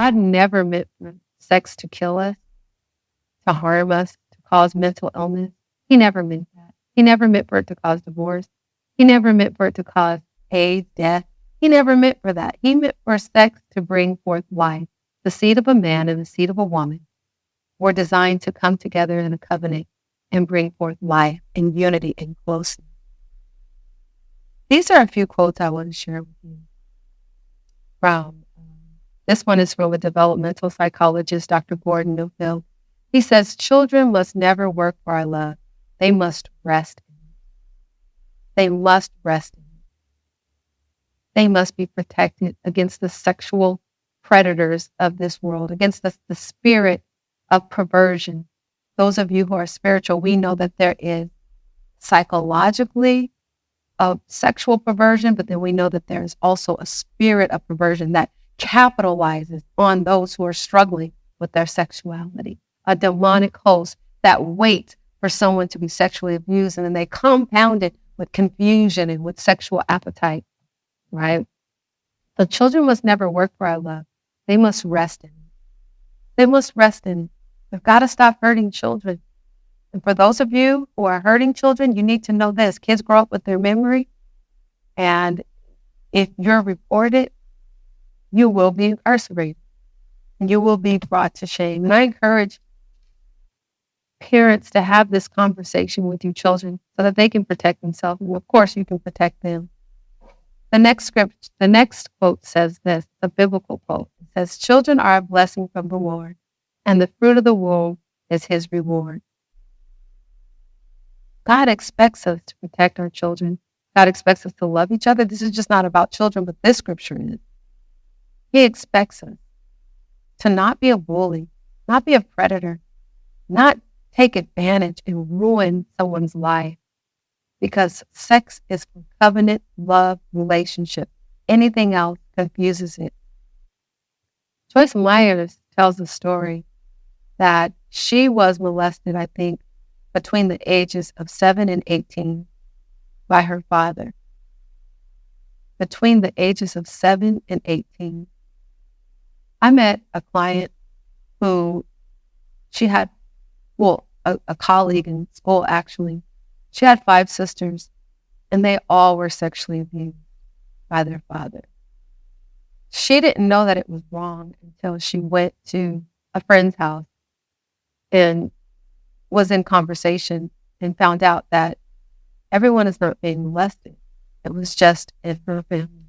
God never meant for sex to kill us, to harm us, to cause mental illness. He never meant that. He never meant for it to cause divorce. He never meant for it to cause AIDS, death. He never meant for that. He meant for sex to bring forth life. The seed of a man and the seed of a woman were designed to come together in a covenant and bring forth life and unity and closeness. These are a few quotes I want to share with you. This one is from a developmental psychologist, Dr. Gordon Neufeld. He says, children must never work for our love. They must rest in it. They must rest in it. They must be protected against the sexual predators of this world, against the spirit of perversion. Those of you who are spiritual, we know that there is psychologically a sexual perversion, but then we know that there is also a spirit of perversion that capitalizes on those who are struggling with their sexuality. A demonic host that waits for someone to be sexually abused, and then they compound it with confusion and with sexual appetite, right? The children must never work for our love. They must rest in it. They must rest in it. We've got to stop hurting children. And for those of you who are hurting children, you need to know this. Kids grow up with their memory, and if you're reported, you will be incarcerated and you will be brought to shame. And I encourage parents to have this conversation with your children so that they can protect themselves. And of course, you can protect them. The next quote says this, a biblical quote. It says, children are a blessing from the Lord, and the fruit of the womb is his reward. God expects us to protect our children. God expects us to love each other. This is just not about children, but this scripture is. He expects us to not be a bully, not be a predator, not take advantage and ruin someone's life, because sex is for covenant, love, relationship. Anything else confuses it. Joyce Myers tells a story that she was molested, I think, between the ages of 7 and 18 by her father. Between the ages of 7 and 18. I met a client who she had, a colleague in school actually. She had 5 sisters, and they all were sexually abused by their father. She didn't know that it was wrong until she went to a friend's house and was in conversation and found out that everyone is not being molested. It was just in her family.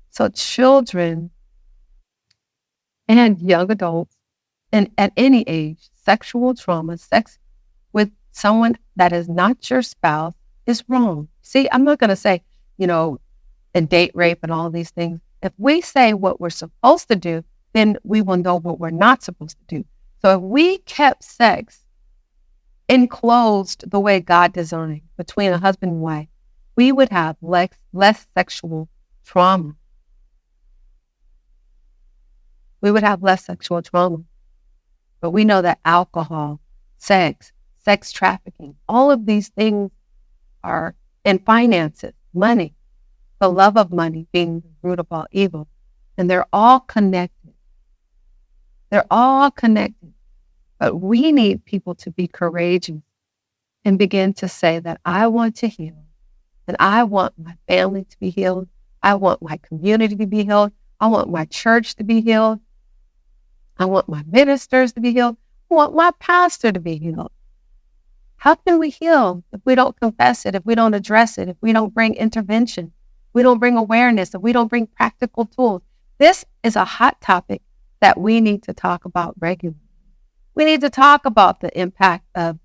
So children and young adults, and at any age, sexual trauma, sex with someone that is not your spouse is wrong. See, I'm not going to say, and date rape and all these things. If we say what we're supposed to do, then we will know what we're not supposed to do. So if we kept sex enclosed the way God designed between a husband and wife, we would have less sexual trauma. We would have less sexual trauma. But we know that alcohol, sex trafficking, all of these things are in finances, money, the love of money being the root of all evil. And they're all connected. They're all connected. But we need people to be courageous and begin to say that I want to heal, and I want my family to be healed. I want my community to be healed. I want my church to be healed. I want my ministers to be healed. I want my pastor to be healed. How can we heal if we don't confess it, if we don't address it, if we don't bring intervention, if we don't bring awareness, if we don't bring practical tools? This is a hot topic that we need to talk about regularly. We need to talk about the impact of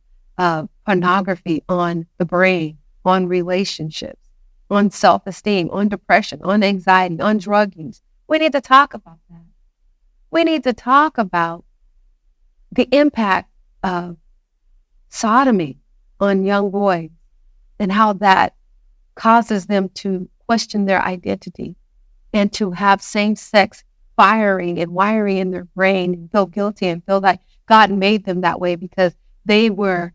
pornography on the brain, on relationships, on self-esteem, on depression, on anxiety, on drug use. We need to talk about that. We need to talk about the impact of sodomy on young boys and how that causes them to question their identity and to have same-sex firing and wiring in their brain and feel guilty and feel like God made them that way because they were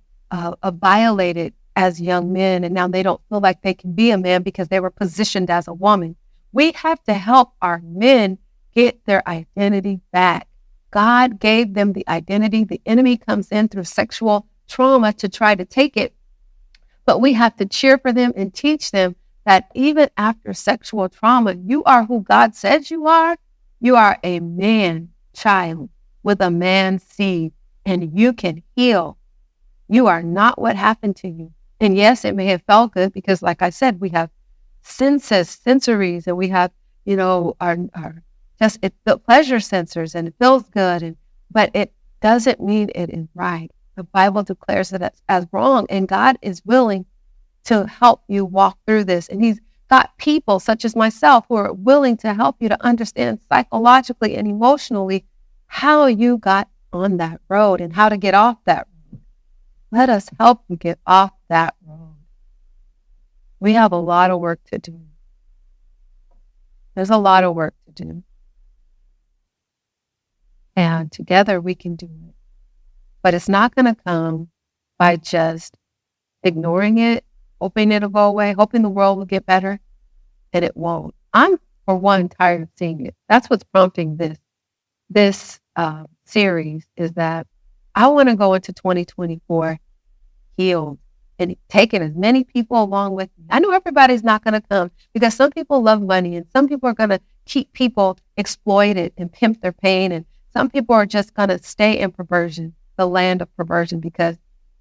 violated as young men, and now they don't feel like they can be a man because they were positioned as a woman. We have to help our men get their identity back. God gave them the identity. The enemy comes in through sexual trauma to try to take it. But we have to cheer for them and teach them that even after sexual trauma, you are who God says you are. You are a man child with a man's seed, and you can heal. You are not what happened to you. And yes, it may have felt good because, like I said, we have sensories, and we have, our just the pleasure sensors, and it feels good. But it doesn't mean it is right. The Bible declares it as wrong, and God is willing to help you walk through this. And He's got people such as myself who are willing to help you to understand psychologically and emotionally how you got on that road and how to get off that road. Let us help you get off that road. We have a lot of work to do. There's a lot of work to do. And together we can do it. But it's not going to come by just ignoring it, hoping it'll go away, hoping the world will get better, and it won't. I'm, for one, tired of seeing it. That's what's prompting this series, is that I want to go into 2024 healed and taking as many people along with me. I know everybody's not going to come because some people love money, and some people are going to keep people exploited and pimp their pain, and some people are just going to stay in perversion, the land of perversion, because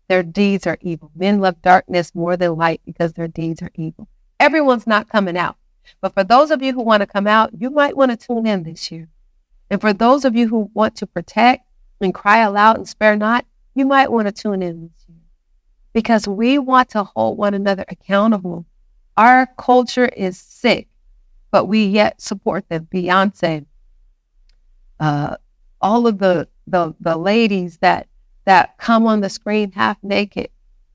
their deeds are evil. Men love darkness more than light because their deeds are evil. Everyone's not coming out. But for those of you who want to come out, you might want to tune in this year. And for those of you who want to protect and cry aloud and spare not, you might want to tune in this year. Because we want to hold one another accountable. Our culture is sick, but we yet support them. Beyonce, all of the ladies that come on the screen half naked.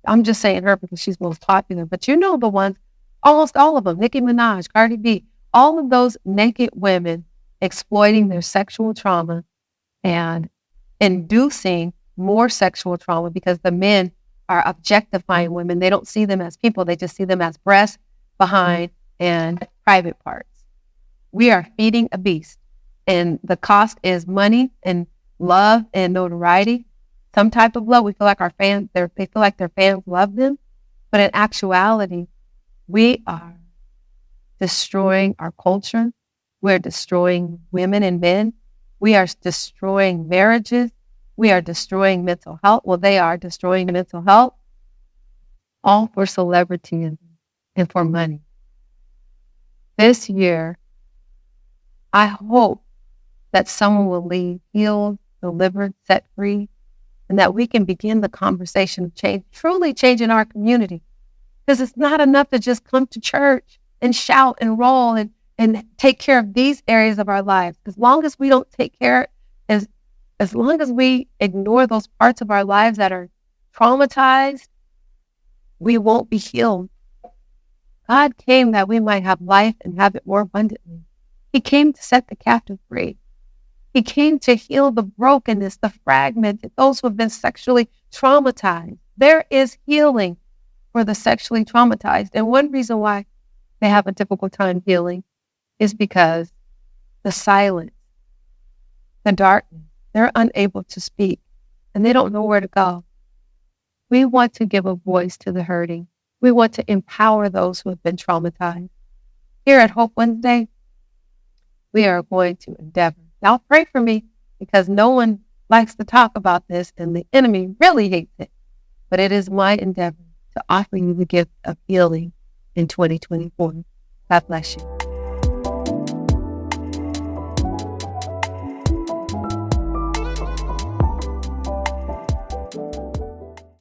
I'm just saying her because she's most popular, but you know the ones, almost all of them, Nicki Minaj, Cardi B, all of those naked women exploiting their sexual trauma and inducing more sexual trauma because the men are objectifying women. They don't see them as people. They just see them as breasts, behind, and private parts. We are feeding a beast, and the cost is money and love and notoriety. Some type of love. We feel like they feel like their fans love them. But in actuality, we are destroying our culture. We're destroying women and men. We are destroying marriages. We are destroying mental health. Well, they are destroying mental health, all for celebrity and for money. This year, I hope that someone will leave healed, delivered, set free, and that we can begin the conversation of change, truly changing our community. Because it's not enough to just come to church and shout and roll and take care of these areas of our lives. As long as we don't take care, as long as we ignore those parts of our lives that are traumatized, we won't be healed. God came that we might have life and have it more abundantly. He came to set the captive free. He came to heal the brokenness, the fragmented, those who have been sexually traumatized. There is healing for the sexually traumatized. And one reason why they have a difficult time healing is because the silence, the darkness, they're unable to speak and they don't know where to go. We want to give a voice to the hurting. We want to empower those who have been traumatized. Here at Hope Wednesday, we are going to endeavor. Y'all pray for me because no one likes to talk about this and the enemy really hates it. But it is my endeavor to offer you the gift of healing in 2024. God bless you.